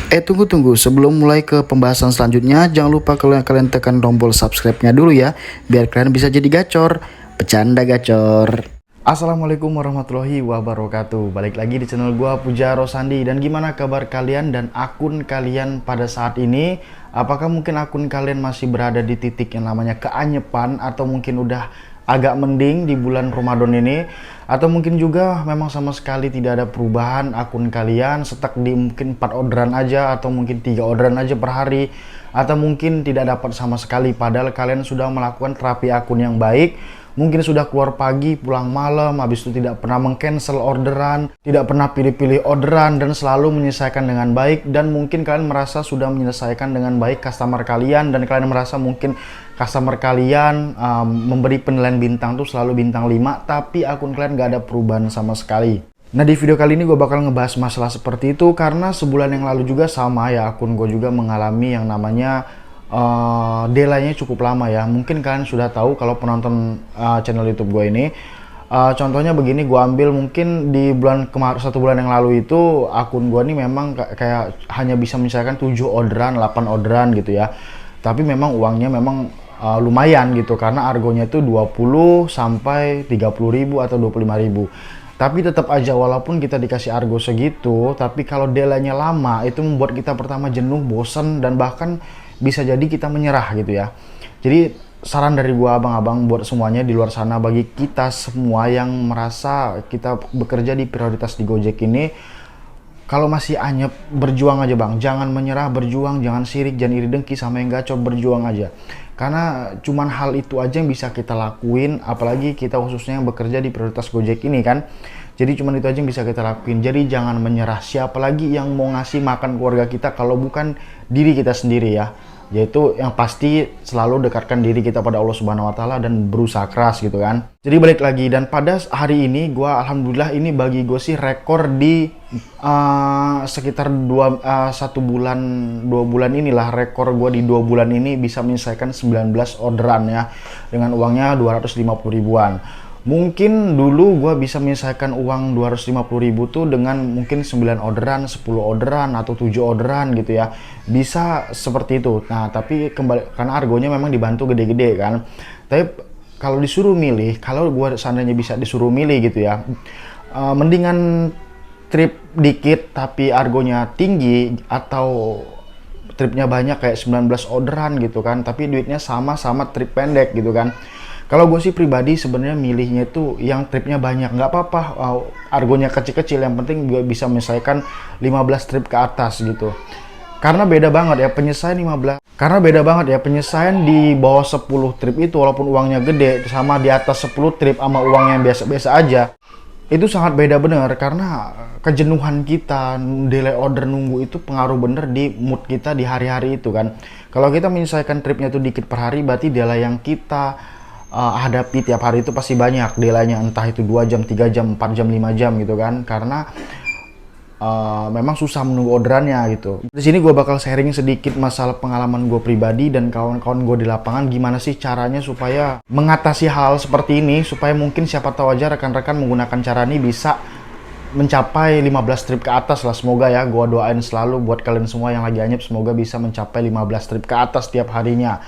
Tunggu, sebelum mulai ke pembahasan selanjutnya, jangan lupa kalian tekan tombol subscribe-nya dulu ya, biar kalian bisa jadi gacor, bercanda gacor. Assalamualaikum warahmatullahi wabarakatuh. Balik lagi di channel gua Puja Rosandi. Dan gimana kabar kalian dan akun kalian pada saat ini? Apakah mungkin akun kalian masih berada di titik yang namanya keanyepan, atau mungkin udah agak mending di bulan Ramadan ini, atau mungkin juga memang sama sekali tidak ada perubahan, akun kalian stuck di mungkin 4 orderan aja, atau mungkin 3 orderan aja per hari, atau mungkin tidak dapat sama sekali padahal kalian sudah melakukan terapi akun yang baik. Mungkin sudah keluar pagi, pulang malam, habis itu tidak pernah meng-cancel orderan, tidak pernah pilih-pilih orderan, dan selalu menyelesaikan dengan baik. Dan mungkin kalian merasa sudah menyelesaikan dengan baik customer kalian, dan kalian merasa mungkin customer kalian memberi penilaian bintang tuh selalu bintang 5, tapi akun kalian gak ada perubahan sama sekali. Nah, di video kali ini gue bakal ngebahas masalah seperti itu, karena sebulan yang lalu juga sama ya, akun gue juga mengalami yang namanya delay-nya cukup lama ya. Mungkin kalian sudah tahu kalau penonton channel YouTube gue ini. Contohnya begini, gue ambil mungkin di bulan kemarin, 1 bulan yang lalu itu akun gue ini memang kayak hanya bisa misalkan 7 orderan, 8 orderan gitu ya. Tapi memang uangnya memang lumayan gitu, karena argonya itu 20 sampai 30 ribu atau 25 ribu. Tapi tetap aja walaupun kita dikasih argo segitu, tapi kalau delay-nya lama itu membuat kita pertama jenuh, bosen, dan bahkan bisa jadi kita menyerah gitu ya. Jadi saran dari gua abang-abang buat semuanya di luar sana, bagi kita semua yang merasa kita bekerja di prioritas di Gojek ini, kalau masih anyep, berjuang aja bang, jangan menyerah, berjuang, jangan sirik, jangan iri dengki sama yang gacor, berjuang aja. Karena cuman hal itu aja yang bisa kita lakuin, apalagi kita khususnya yang bekerja di prioritas Gojek ini kan. Jadi cuman itu aja yang bisa kita lakuin. Jadi jangan menyerah. Siapa lagi yang mau ngasih makan keluarga kita kalau bukan diri kita sendiri ya. Yaitu yang pasti selalu dekatkan diri kita pada Allah Subhanahu wa taala dan berusaha keras gitu kan. Jadi balik lagi, dan pada hari ini gua alhamdulillah, ini bagi gue sih rekor di sekitar 2 bulan 2 bulan inilah, rekor gua di 2 bulan ini bisa menyelesaikan 19 orderan ya, dengan uangnya 250 ribuan. Mungkin dulu gue bisa menyelesaikan uang 250 ribu tuh dengan mungkin 9 orderan, 10 orderan, atau 7 orderan gitu ya. Bisa seperti itu. Nah, tapi kembali, karena argonya memang dibantu gede-gede kan. Tapi kalau disuruh milih, kalau gue seandainya bisa disuruh milih gitu ya, mendingan trip dikit tapi argonya tinggi, atau tripnya banyak kayak 19 orderan gitu kan, tapi duitnya sama-sama trip pendek gitu kan. Kalau gue sih pribadi sebenarnya milihnya itu yang tripnya banyak, nggak apa-apa argonya kecil-kecil, yang penting gue bisa menyelesaikan 15 trip ke atas gitu. Karena beda banget ya penyelesaian di bawah 10 trip itu, walaupun uangnya gede, sama di atas 10 trip sama uang yang biasa-biasa aja, itu sangat beda bener. Karena kejenuhan kita, delay order, nunggu itu pengaruh bener di mood kita di hari-hari itu kan. Kalau kita menyelesaikan tripnya itu dikit per hari, berarti delay yang kita hadapi tiap hari itu pasti banyak delay-nya, entah itu 2 jam, 3 jam, 4 jam, 5 jam gitu kan. Karena memang susah menunggu orderannya gitu. Di sini gue bakal sharing sedikit masalah pengalaman gue pribadi dan kawan-kawan gue di lapangan, gimana sih caranya supaya mengatasi hal seperti ini, supaya mungkin siapa tahu aja rekan-rekan menggunakan cara ini bisa mencapai 15 trip ke atas lah. Semoga ya, gue doain selalu buat kalian semua yang lagi anyep, semoga bisa mencapai 15 trip ke atas tiap harinya.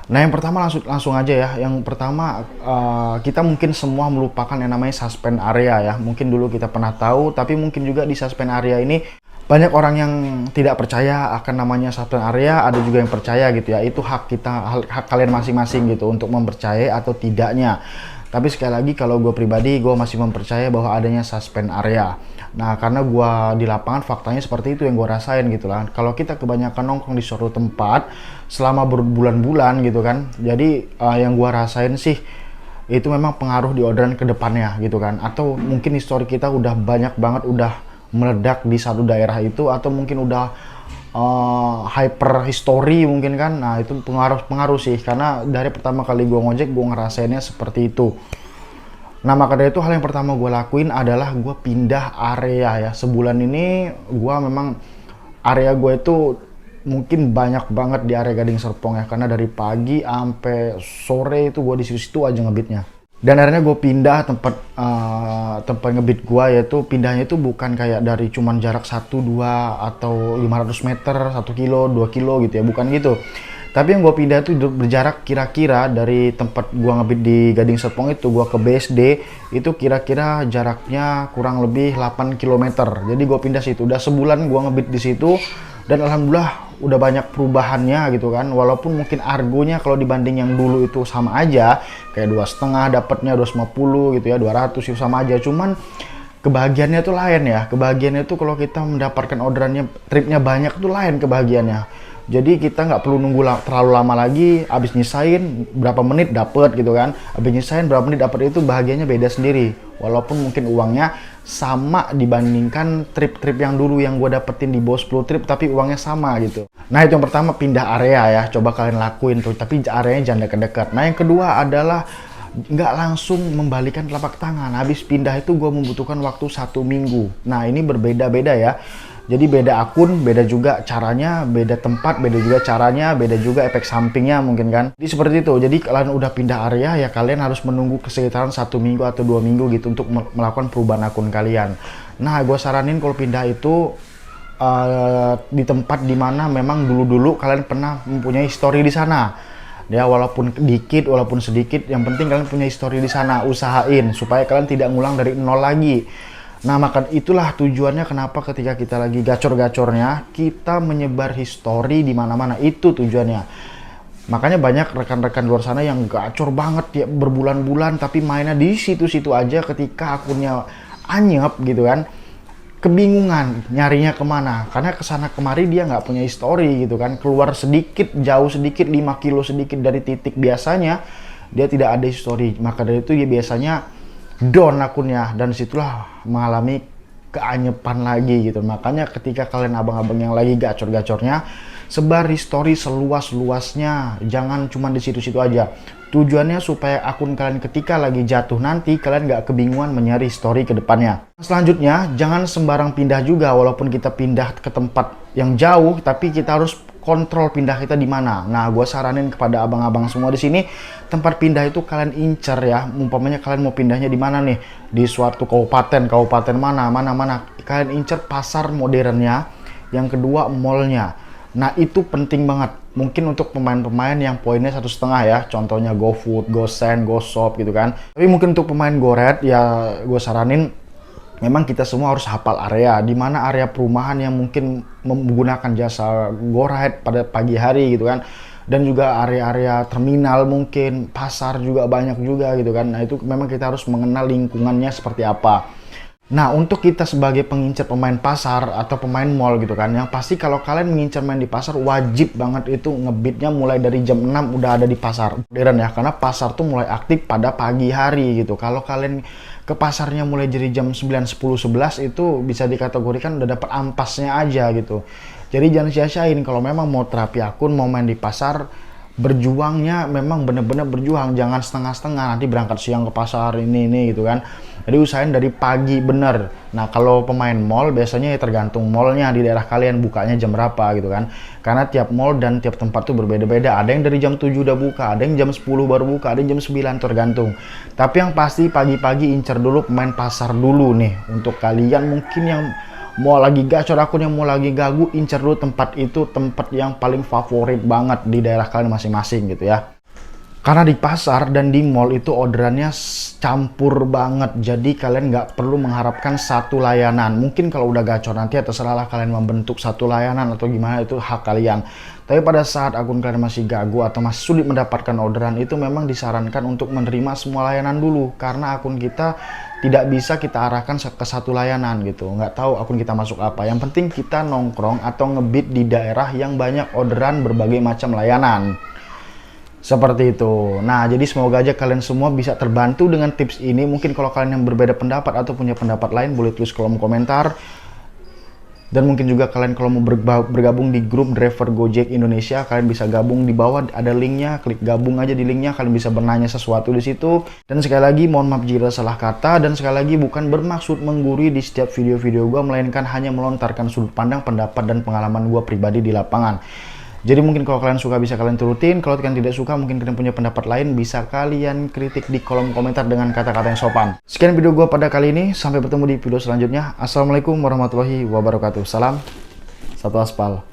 Nah, yang pertama langsung aja ya. Yang pertama, kita mungkin semua melupakan yang namanya suspend area ya. Mungkin dulu kita pernah tahu, tapi mungkin juga di suspend area ini banyak orang yang tidak percaya akan namanya suspend area. Ada juga yang percaya gitu ya. Itu hak kita, hak kalian masing-masing gitu untuk mempercayai atau tidaknya. Tapi sekali lagi, kalau gue pribadi, gue masih mempercayai bahwa adanya suspend area. Nah, karena gue di lapangan faktanya seperti itu yang gue rasain gitu lah. Kalau kita kebanyakan nongkrong di suatu tempat selama berbulan-bulan gitu kan, jadi yang gue rasain sih itu memang pengaruh di orderan ke depannya gitu kan. Atau mungkin histori kita udah banyak banget, udah meledak di satu daerah itu, atau mungkin udah hyper history mungkin kan. Nah, itu pengaruh sih, karena dari pertama kali gue ngojek gue ngerasainnya seperti itu. Nah, maka dari itu hal yang pertama gue lakuin adalah gue pindah area ya. Sebulan ini gue memang area gue itu mungkin banyak banget di area Gading Serpong ya, karena dari pagi sampai sore itu gue di situ aja ngebitnya. Dan akhirnya gue pindah tempat ngebit gue, yaitu pindahnya itu bukan kayak dari cuman jarak 1, 2 atau 500 meter, 1 kilo, 2 kilo gitu ya, bukan gitu. Tapi yang gue pindah itu berjarak kira-kira dari tempat gue ngebit di Gading Serpong itu gue ke BSD itu kira-kira jaraknya kurang lebih 8 km. Jadi gue pindah situ. Udah sebulan gue ngebit di situ dan alhamdulillah udah banyak perubahannya gitu kan. Walaupun mungkin argonya kalau dibanding yang dulu itu sama aja, kayak 2,5 dapatnya 250 gitu ya, 200 itu sama aja. Cuman kebahagiaannya tuh lain ya. Kebahagiaannya tuh kalau kita mendapatkan orderannya, tripnya banyak tuh lain kebahagiaannya. Jadi kita nggak perlu nunggu terlalu lama lagi, abis nyisain berapa menit dapet gitu kan, abis nyisain berapa menit dapet, itu bahagianya beda sendiri. Walaupun mungkin uangnya sama dibandingkan trip-trip yang dulu yang gue dapetin di bawah 10 trip, tapi uangnya sama gitu. Nah itu yang pertama, pindah area ya, coba kalian lakuin tuh, tapi areanya jangan dekat-dekat. Nah yang kedua adalah nggak langsung membalikan telapak tangan. Habis pindah itu gue membutuhkan waktu 1 minggu. Nah ini berbeda-beda ya. Jadi beda akun, beda juga caranya, beda tempat, beda juga caranya, beda juga efek sampingnya mungkin kan. Jadi seperti itu. Jadi kalian udah pindah area ya, kalian harus menunggu sekitaran 1 minggu atau 2 minggu gitu untuk melakukan perubahan akun kalian. Nah gue saranin kalau pindah itu di tempat dimana memang dulu-dulu kalian pernah mempunyai history di sana. Ya walaupun dikit, walaupun sedikit, yang penting kalian punya history di sana. Usahain supaya kalian tidak ngulang dari nol lagi. Nah maka itulah tujuannya kenapa ketika kita lagi gacor-gacornya kita menyebar histori di mana-mana, itu tujuannya. Makanya banyak rekan-rekan luar sana yang gacor banget ya berbulan-bulan tapi mainnya di situ-situ aja, ketika akunnya anyep gitu kan, kebingungan nyarinya kemana, karena kesana kemari dia nggak punya histori gitu kan, keluar sedikit, jauh sedikit, 5 kilo sedikit dari titik biasanya dia tidak ada histori, maka dari itu dia biasanya down akunnya dan situlah mengalami keanyepan lagi gitu. Makanya ketika kalian abang-abang yang lagi gacor-gacornya, sebar histori seluas-luasnya, jangan cuma di situ-situ aja. Tujuannya supaya akun kalian ketika lagi jatuh nanti kalian nggak kebingungan mencari histori ke depannya. Selanjutnya, jangan sembarang pindah juga. Walaupun kita pindah ke tempat yang jauh, tapi kita harus kontrol pindah kita di mana. Nah, gue saranin kepada abang-abang semua di sini, tempat pindah itu kalian incer ya. Umpamanya kalian mau pindahnya di mana nih? Di suatu kabupaten mana. Kalian incer pasar modernnya. Yang kedua, mallnya. Nah, itu penting banget. Mungkin untuk pemain-pemain yang poinnya 1,5 ya. Contohnya GoFood, GoSend, GoShop gitu kan. Tapi mungkin untuk pemain GoRed ya gue saranin memang kita semua harus hafal area, di mana area perumahan yang mungkin menggunakan jasa GoRide pada pagi hari gitu kan. Dan juga area-area terminal, mungkin pasar juga banyak juga gitu kan. Nah itu memang kita harus mengenal lingkungannya seperti apa. Nah untuk kita sebagai pengincar pemain pasar atau pemain mall gitu kan, yang pasti kalau kalian mengincar main di pasar wajib banget itu ngebitnya mulai dari jam 6 udah ada di pasar modern ya, karena pasar tuh mulai aktif pada pagi hari gitu. Kalau kalian ke pasarnya mulai dari jam 9, 10, 11 itu bisa dikategorikan udah dapat ampasnya aja gitu. Jadi jangan sia-siain kalau memang mau terapi akun, mau main di pasar, berjuangnya memang bener-bener berjuang, jangan setengah-setengah nanti berangkat siang ke pasar ini gitu kan. Jadi usahain dari pagi bener. Nah kalau pemain mall biasanya ya tergantung mallnya di daerah kalian bukanya jam berapa gitu kan, karena tiap mall dan tiap tempat tuh berbeda-beda. Ada yang dari jam 7 udah buka, ada yang jam 10 baru buka, ada yang jam 9, tergantung. Tapi yang pasti pagi-pagi incer dulu pemain pasar dulu nih. Untuk kalian mungkin yang mau lagi gacor akun, yang mau lagi gagu, incer dulu tempat itu, tempat yang paling favorit banget di daerah kalian masing-masing gitu ya. Karena di pasar dan di mall itu orderannya campur banget, jadi kalian nggak perlu mengharapkan satu layanan. Mungkin kalau udah gacor nanti ya terserahlah kalian membentuk satu layanan atau gimana, itu hak kalian. Tapi pada saat akun kalian masih gagu atau masih sulit mendapatkan orderan, itu memang disarankan untuk menerima semua layanan dulu, karena akun kita tidak bisa kita arahkan ke satu layanan gitu. Nggak tahu akun kita masuk apa. Yang penting kita nongkrong atau ngebit di daerah yang banyak orderan berbagai macam layanan. Seperti itu. Nah, jadi semoga aja kalian semua bisa terbantu dengan tips ini. Mungkin kalau kalian yang berbeda pendapat atau punya pendapat lain, boleh tulis kolom komentar. Dan mungkin juga kalian kalau mau bergabung di grup driver Gojek Indonesia, kalian bisa gabung di bawah, ada linknya. Klik gabung aja di linknya, kalian bisa bertanya sesuatu di situ. Dan sekali lagi mohon maaf jika salah kata, dan sekali lagi bukan bermaksud menggurui di setiap video-video gue, melainkan hanya melontarkan sudut pandang, pendapat, dan pengalaman gue pribadi di lapangan. Jadi mungkin kalau kalian suka bisa kalian turutin, kalau kalian tidak suka mungkin kalian punya pendapat lain, bisa kalian kritik di kolom komentar dengan kata-kata yang sopan. Sekian video gue pada kali ini, sampai bertemu di video selanjutnya. Assalamualaikum warahmatullahi wabarakatuh. Salam satu aspal.